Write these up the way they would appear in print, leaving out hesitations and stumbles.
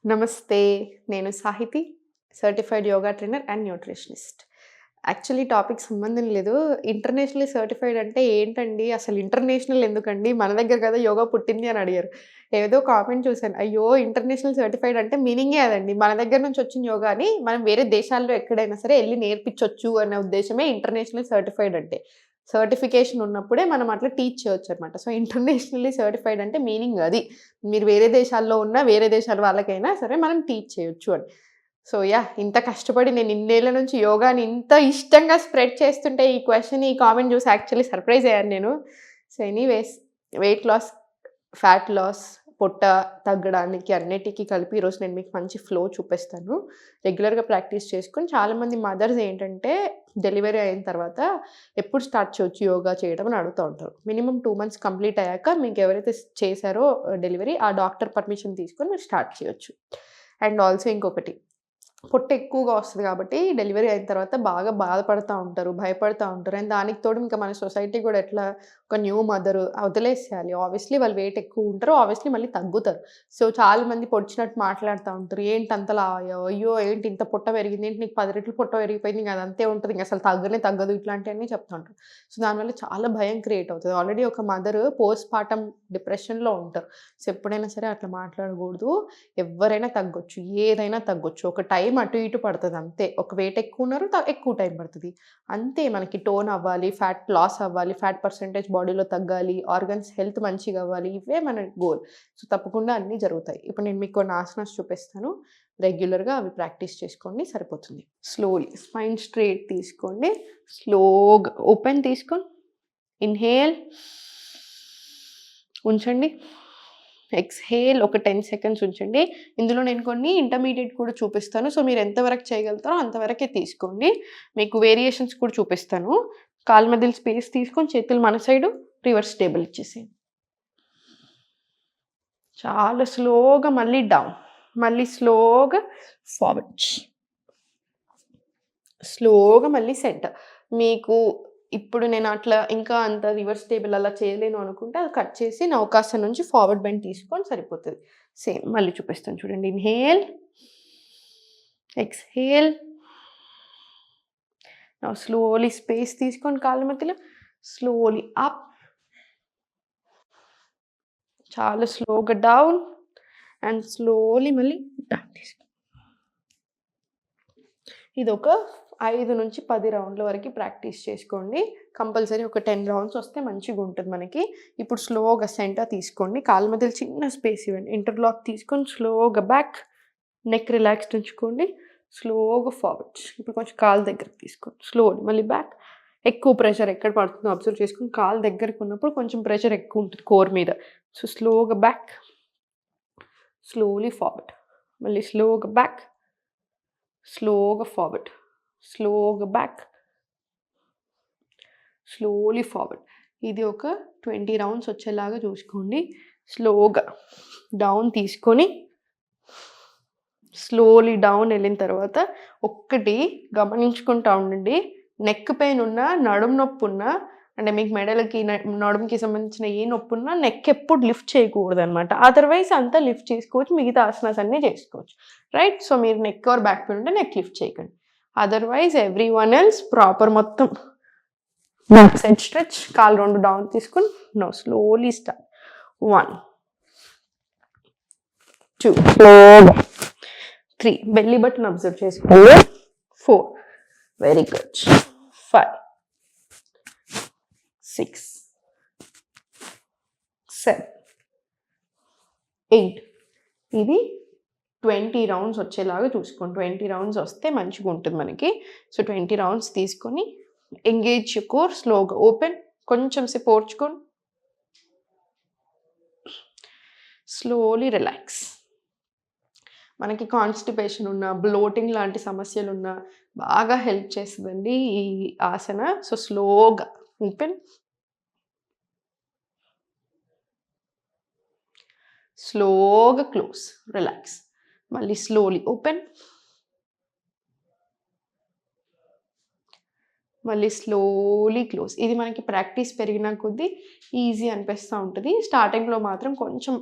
నమస్తే. నేను Sahithi, certified yoga trainer and nutritionist. Actually topic సంబంధం లేదు. ఇంటర్నేషనల్లీ సర్టిఫైడ్ అంటే ఏంటండి? అసలు ఇంటర్నేషనల్ ఎందుకండి? మన దగ్గర కదా యోగా పుట్టింది అని అడిగారు. ఏదో కామెంట్ చూసాను. అయ్యో! ఇంటర్నేషనల్ సర్టిఫైడ్ అంటే మీనింగే అదండి. మన దగ్గర నుంచి వచ్చిన యోగాని మనం వేరే దేశాల్లో ఎక్కడైనా సరే ఎళ్లి నేర్పించొచ్చు అనే ఉద్దేశ్యమే ఇంటర్నేషనల్ సర్టిఫైడ్ అంటే. సర్టిఫికేషన్ ఉన్నప్పుడే మనం అట్లా టీచ్ చేయొచ్చనమాట. సో, ఇంటర్నేషనల్లీ సర్టిఫైడ్ అంటే మీనింగ్ అది. మీరు వేరే దేశాల్లో ఉన్న వేరే దేశాల వాళ్ళకైనా సరే మనం టీచ్ చేయొచ్చు అని. సో, ఇంత కష్టపడి నేను ఇన్నేళ్ల నుంచి యోగాని ఇంత ఇష్టంగా స్ప్రెడ్ చేస్తుంటే ఈ క్వెషన్, ఈ కామెంట్ చూసి యాక్చువల్లీ సర్ప్రైజ్ అయ్యాను నేను. So, anyways weight loss, fat loss, పొట్ట తగ్గడానికి అన్నిటికి కలిపి ఈరోజు నేను మీకు మంచి ఫ్లో చూపిస్తాను. రెగ్యులర్‌గా ప్రాక్టీస్ చేసుకొని చాలామంది మదర్స్ ఏంటంటే డెలివరీ అయిన తర్వాత ఎప్పుడు స్టార్ట్ చేయొచ్చు యోగా చేయడం అని అడుగుతా ఉంటారు. మినిమమ్ 2 మంత్స్ కంప్లీట్ అయ్యాక మీకు ఎవరైతే చేశారో డెలివరీ ఆ డాక్టర్ పర్మిషన్ తీసుకొని మీరు స్టార్ట్ చేయొచ్చు. అండ్ ఆల్సో ఇంకొకటి పొట్ట ఎక్కువగా వస్తది కాబట్టి డెలివరీ అయిన తర్వాత బాగా బాధపడతా ఉంటారు, భయపడతా ఉంటారు. అండ్ దానికి తోడు ఇంకా మన సొసైటీ గూడా ఎట్లా ఒక న్యూ మదర్ వదిలేసేయాలి. ఆబ్వియస్లీ వాళ్ళు వెయిట్ ఎక్కువ ఉంటారు. ఆబ్వియస్లీ మళ్ళీ తగ్గుతారు. సో, చాలామంది పొడిచినట్టు మాట్లాడుతా ఉంటారు. ఏంటి అంత లావయ్యావు? అయ్యో! ఏంటి ఇంత పొట్ట పెరిగింది? ఏంటి నీకు 10 రెట్లు పొట్ట పెరిగిపోయింది. ఇంక అదంతే ఉంటది. ఇంక అసలు తగ్గనే తగ్గదు. ఇట్లాంటియన్నీ చెప్తా ఉంటారు. సో, దానివల్ల చాలా భయం క్రియేట్ అవుతది. ఆల్రెడీ ఒక మదర్ పోస్ట్ పార్టమ్ డిప్రెషన్‌లో ఉంటారు. సో, ఎప్పుడైనా సరే అట్లా మాట్లాడగూడదు. ఎవ్వరైనా తగ్గొచ్చు. ఏదైనా తగ్గొచ్చు. ఒక టైం అటు ఇటు పడతది అంతే. ఒక వెయిట్ ఎక్కువున్నారు ఎక్కువ టైం పడతది. అంతే మనకి టోన్ అవ్వాలి, ఫ్యాట్ లాస్ అవ్వాలి, ఫ్యాట్ పర్సెంటేజ్ బాడీలో తగ్గాలి, ఆర్గన్స్ హెల్త్ మంచిగా అవ్వాలి. ఇవే మన గోల్. సో, తప్పకుండా అన్నీ జరుగుతాయి. ఇప్పుడు నేను మీకు కొన్ని ఆసనాస్ చూపిస్తాను. రెగ్యులర్‌గా అవి ప్రాక్టీస్ చేసుకోండి సరిపోతుంది. స్లోలీ స్పైన్ స్ట్రెయిట్ తీసుకోండి. స్లోగా ఓపెన్ తీసుకొని ఇన్‌హేల్ ఉంచండి. ఎక్స్‌హేల్ ఒక 10 సెకండ్స్ ఉంచండి. ఇందులో నేను కొన్ని ఇంటర్మీడియేట్ కూడా చూపిస్తాను. సో, మీరు ఎంతవరకు చేయగలుగుతారో అంతవరకే తీసుకోండి. మీకు వేరియేషన్స్ కూడా చూపిస్తాను. కాళ్ళ మధ్యలో స్పేస్ తీసుకొని చేతులు మన సైడు రివర్స్ టేబుల్ ఇచ్చేసేయండి. చాలా స్లోగా మళ్ళీ డౌన్. మళ్ళీ స్లోగా ఫార్వర్డ్. స్లోగా మళ్ళీ సెంటర్. మీకు ఇప్పుడు నేను అట్లా ఇంకా అంత రివర్స్ టేబుల్ అలా చేయలేను అనుకుంటే అది కట్ చేసి నౌకాసన నుంచి ఫార్వర్డ్ బెండ్ తీసుకొని సరిపోతది. సేమ్ మళ్ళీ చూపిస్తాను చూడండి. Inhale, exhale. Now slowly space తీసుకొని కాళ్ళ మధ్యలో స్లోలీ అప్. చాలా స్లోగా డౌన్ అండ్ స్లోలీ మళ్ళీ డౌన్ తీసుకో. ఇదొక 5-10 రౌండ్ల వరకు ప్రాక్టీస్ చేసుకోండి. కంపల్సరీ ఒక 10 రౌండ్స్ వస్తే మంచిగుంటది మనకి. ఇప్పుడు స్లోగా సెంటర్ తీసుకోండి. కాళ్ళ మధ్యలో చిన్న స్పేస్ ఇవ్వండి. ఇంటర్లాక్ తీసుకొని స్లోగా బ్యాక్, నెక్ రిలాక్స్డ్ ఉంచుకోండి. స్లోగా ఫార్వర్డ్. ఇప్పుడు కొంచెం కాళ్ళు దగ్గరికి తీసుకోండి. స్లోలీ మళ్ళీ బ్యాక్. ఎక్కువ ప్రెషర్ ఎక్కడ పడుతుందో అబ్జర్వ్ చేసుకొని కాళ్ళు దగ్గరికి ఉన్నప్పుడు కొంచెం ప్రెషర్ ఎక్కువ ఉంటుంది కోర్ మీద. సో, స్లోగా బ్యాక్, స్లోలీ ఫార్వర్డ్. మళ్ళీ స్లోగా బ్యాక్, స్లోగా ఫార్వర్డ్, స్లోగా బ్యాక్, స్లోలీ ఫార్వర్డ్. ఇది ఒక 20 రౌండ్స్ వచ్చేలాగా చూసుకోండి. స్లోగా డౌన్ తీసుకొని స్లోలీ డౌన్ వెళ్ళిన తర్వాత ఒక్కటి గమనించుకుంటా ఉండండి. నెక్ పెయిన్ ఉన్నా, నడుము నొప్పి ఉన్నా, అంటే మీకు మెడలకి నడుముకి సంబంధించిన ఏ నొప్పి ఉన్నా నెక్ ఎప్పుడు లిఫ్ట్ చేయకూడదనమాట. అదర్వైజ్ అంతా లిఫ్ట్ చేసుకోవచ్చు. మిగతా ఆసనాస్ అన్నీ చేసుకోవచ్చు. రైట్? సో, మీరు నెక్ ఆర్ బ్యాక్ పెయిన్ ఉంటే నెక్ లిఫ్ట్ చేయకండి. అదర్వైజ్ ఎవ్రీవన్ ఎల్స్ ప్రాపర్ మొత్తం బ్యాక్ సైడ్ స్ట్రెచ్. కాళ్ళు 2 డౌన్ తీసుకొని నో స్లోలీ స్టార్ట్. 1, 2 స్లోగా, 3 బెల్లీ బటన్ అబ్జర్వ్ చేసుకోండి. 4 వెరీ గుడ్. 5, 6, 7, 8. ఇది 20 రౌండ్స్ వచ్చేలాగా చూసుకోండి. 20 రౌండ్స్ వస్తే మంచిగా ఉంటుంది మనకి. సో, 20 రౌండ్స్ తీసుకొని ఎంగేజ్ యువర్ కోర్. స్లోగా ఓపెన్, కొంచెం సేపు ఓర్చుకోండి. Slowly relax. మనకి కాన్‌స్టిపేషన్ ఉన్నా, బ్లోటింగ్ లాంటి సమస్యలున్నా బాగా హెల్ప్ చేస్తదండి ఈ ఆసన. సో, స్లోగా ఓపెన్, స్లోగా క్లోజ్, రిలాక్స్. మళ్ళీ స్లోలీ ఓపెన్, మళ్ళీ స్లోలీ క్లోజ్. ఇది మనకి ప్రాక్టీస్ పెరిగిన కొద్దీ ఈజీ అనిపిస్తూ ఉంటుంది. స్టార్టింగ్‌లో మాత్రం కొంచెం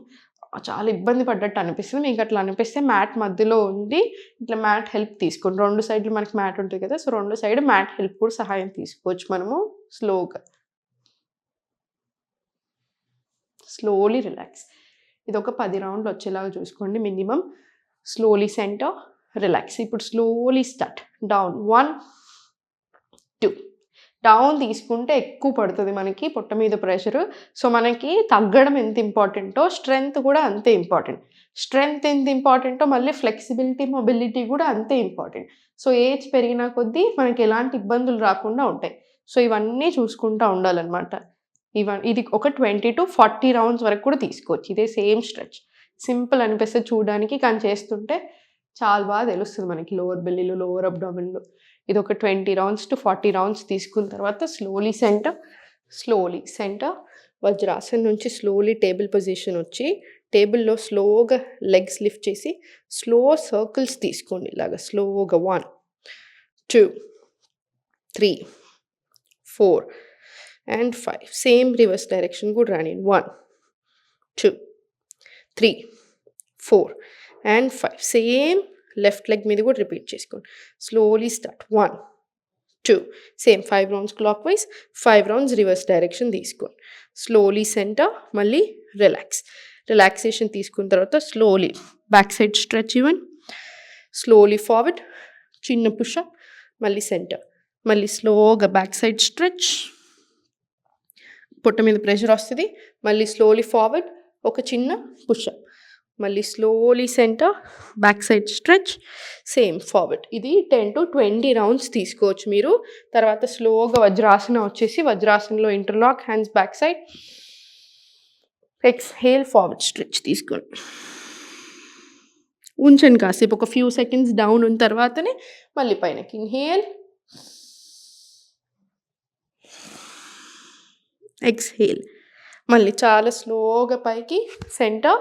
చాలా ఇబ్బంది పడ్డట్టు అనిపిస్తుంది. మీకు అట్లా అనిపిస్తే మ్యాట్ మధ్యలో ఉండి ఇట్లా మ్యాట్ హెల్ప్ తీసుకోండి. 2 సైడ్‌లు మనకి మ్యాట్ ఉంటుంది కదా! సో 2 సైడ్ మ్యాట్ హెల్ప్ కూడా సహాయం తీసుకోవచ్చు మనము స్లోగా. Slowly relax. ఇదొక 10 రౌండ్లు వచ్చేలాగా చూసుకోండి మినిమమ్. Slowly centre, relax. ఇప్పుడు స్లోలీ స్టార్ట్. డౌన్ 1, 2. డౌన్ తీసుకుంటే ఎక్కువ పడుతుంది మనకి పొట్ట మీద ప్రెషరు. సో మనకి తగ్గడం ఎంత ఇంపార్టెంటో స్ట్రెంగ్త్ కూడా అంతే ఇంపార్టెంట్. స్ట్రెంగ్త్ ఎంత ఇంపార్టెంటో మళ్ళీ ఫ్లెక్సిబిలిటీ, మొబిలిటీ కూడా అంతే ఇంపార్టెంట్. సో ఏజ్ పెరిగిన కొద్దీ మనకి ఎలాంటి ఇబ్బందులు రాకుండా ఉంటాయి. సో ఇవన్నీ చూసుకుంటూ ఉండాలన్నమాట. ఇది ఒక 20-40 రౌండ్స్ వరకు కూడా తీసుకోవచ్చు. ఇదే సేమ్ స్ట్రెచ్. సింపుల్ అనిపిస్తుంది చూడడానికి, కానీ చేస్తుంటే చాలా బాగా తెలుస్తుంది మనకి లోవర్ బెల్లీలో, లోవర్ అబ్డామిన్‌లో. ఇది ఒక 20 రౌండ్స్ టు 40 రౌండ్స్ తీసుకున్న తర్వాత స్లోలీ సెంటర్, వజ్రాసన్ నుంచి స్లోలీ టేబుల్ పొజిషన్ వచ్చి టేబుల్‌లో స్లోగా లెగ్స్ లిఫ్ట్ చేసి స్లో సర్కిల్స్ తీసుకోండి. ఇలాగా స్లోగా 1, 2, 3, 4 అండ్ 5. సేమ్ రివర్స్ డైరెక్షన్ కూడా రానియండి. 1, 2, 3, 4 అండ్ 5. సేమ్ లెఫ్ట్ లెగ్ మీద కూడా రిపీట్ చేసుకోండి. Slowly start. 1, 2. Same 5 rounds clock wise, 5 rounds reverse direction తీసుకోండి. స్లోలీ సెంటర్, మళ్ళీ రిలాక్సేషన్ తీసుకున్న తర్వాత స్లోలీ బ్యాక్ సైడ్ స్ట్రెచ్ ఇవ్వండి. స్లోలీ ఫార్వర్డ్, చిన్న పుషప్, మళ్ళీ సెంటర్, మళ్ళీ స్లోగా బ్యాక్ సైడ్ స్ట్రెచ్. పొట్ట మీద ప్రెషర్ వస్తుంది. మళ్ళీ స్లోలీ ఫార్వర్డ్, ఒక చిన్న పుషప్, మళ్ళీ slowly centre, back side stretch, same forward. ఇది 10-20 రౌండ్స్ తీసుకోవచ్చు మీరు. తర్వాత స్లోగా వజ్రాసన వచ్చేసి వజ్రాసనలో interlock, hands back side, exhale forward stretch తీసుకోండి. ఉంచండి కాసేపు, ఒక ఫ్యూ సెకండ్స్ డౌన్ ఉన్న తర్వాతనే మళ్ళీ పైనకి. ఇన్హేల్, ఎక్స్హేల్, మళ్ళీ చాలా స్లోగా పైకి సెంటర్,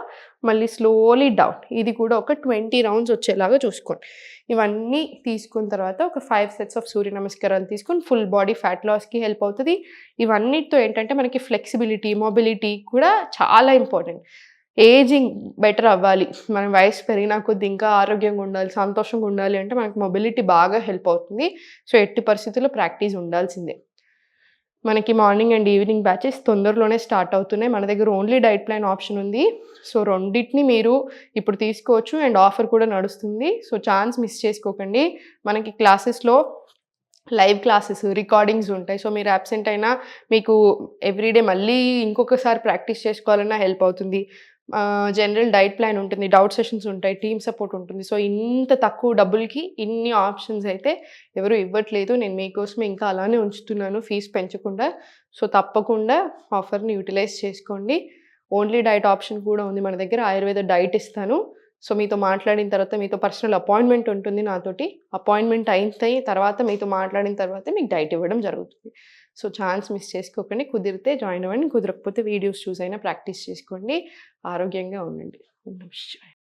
మళ్ళీ స్లోలీ డౌన్. ఇది కూడా ఒక 20 రౌండ్స్ వచ్చేలాగా చూసుకోండి. ఇవన్నీ తీసుకున్న తర్వాత ఒక 5 సెట్స్ ఆఫ్ సూర్య నమస్కారాలు తీసుకొని ఫుల్ బాడీ ఫ్యాట్ లాస్కి హెల్ప్ అవుతుంది. ఇవన్నిటితో ఏంటంటే మనకి ఫ్లెక్సిబిలిటీ, మొబిలిటీ కూడా చాలా ఇంపార్టెంట్. ఏజింగ్ బెటర్ అవ్వాలి, మనం వయసు పెరిగినా కొద్ది ఇంకా ఆరోగ్యంగా ఉండాలి, సంతోషంగా ఉండాలి అంటే మనకి మొబిలిటీ బాగా హెల్ప్ అవుతుంది. సో ఎట్టి పరిస్థితుల్లో ప్రాక్టీస్ ఉండాల్సిందే. మనకి మార్నింగ్ అండ్ ఈవినింగ్ బ్యాచెస్ తొందరలోనే స్టార్ట్ అవుతున్నాయి. మన దగ్గర ఓన్లీ డైట్ ప్లాన్ ఆప్షన్ ఉంది. సో రెండింటిని మీరు ఇప్పుడు తీసుకోవచ్చు అండ్ ఆఫర్ కూడా నడుస్తుంది. సో ఛాన్స్ మిస్ చేసుకోకండి. మనకి క్లాసెస్లో లైవ్ క్లాసెస్, రికార్డింగ్స్ ఉంటాయి. సో మీరు అబ్సెంట్ అయినా మీకు ఎవ్రీడే మళ్ళీ ఇంకొకసారి ప్రాక్టీస్ చేసుకోవాలన్నా హెల్ప్ అవుతుంది. జనరల్ డైట్ ప్లాన్ ఉంటుంది, డౌట్ సెషన్స్ ఉంటాయి, టీమ్ సపోర్ట్ ఉంటుంది. సో ఇంత తక్కువ డబ్బులకి ఇన్ని ఆప్షన్స్ అయితే ఎవరు ఇవ్వట్లేదు. నేను మీకోసమే ఇంకా అలానే ఉంచుతున్నాను, ఫీజు పెంచకుండా. సో తప్పకుండా ఆఫర్ని యూటిలైజ్ చేసుకోండి. ఓన్లీ డైట్ ఆప్షన్ కూడా ఉంది మన దగ్గర. ఆయుర్వేద డైట్ ఇస్తాను. సో మీతో మాట్లాడిన తర్వాత మీతో పర్సనల్ అపాయింట్మెంట్ ఉంటుంది నాతోటి. అపాయింట్మెంట్ అయిన తర్వాత మీతో మాట్లాడిన తర్వాత మీకు డైట్ ఇవ్వడం జరుగుతుంది. సో ఛాన్స్ మిస్ చేసుకోకండి. కుదిరితే జాయిన్ అవ్వండి, కుదరకపోతే వీడియోస్ చూసైనా ప్రాక్టీస్ చేసుకోండి. ఆరోగ్యంగా ఉండండి. ఓం నమః శివాయ.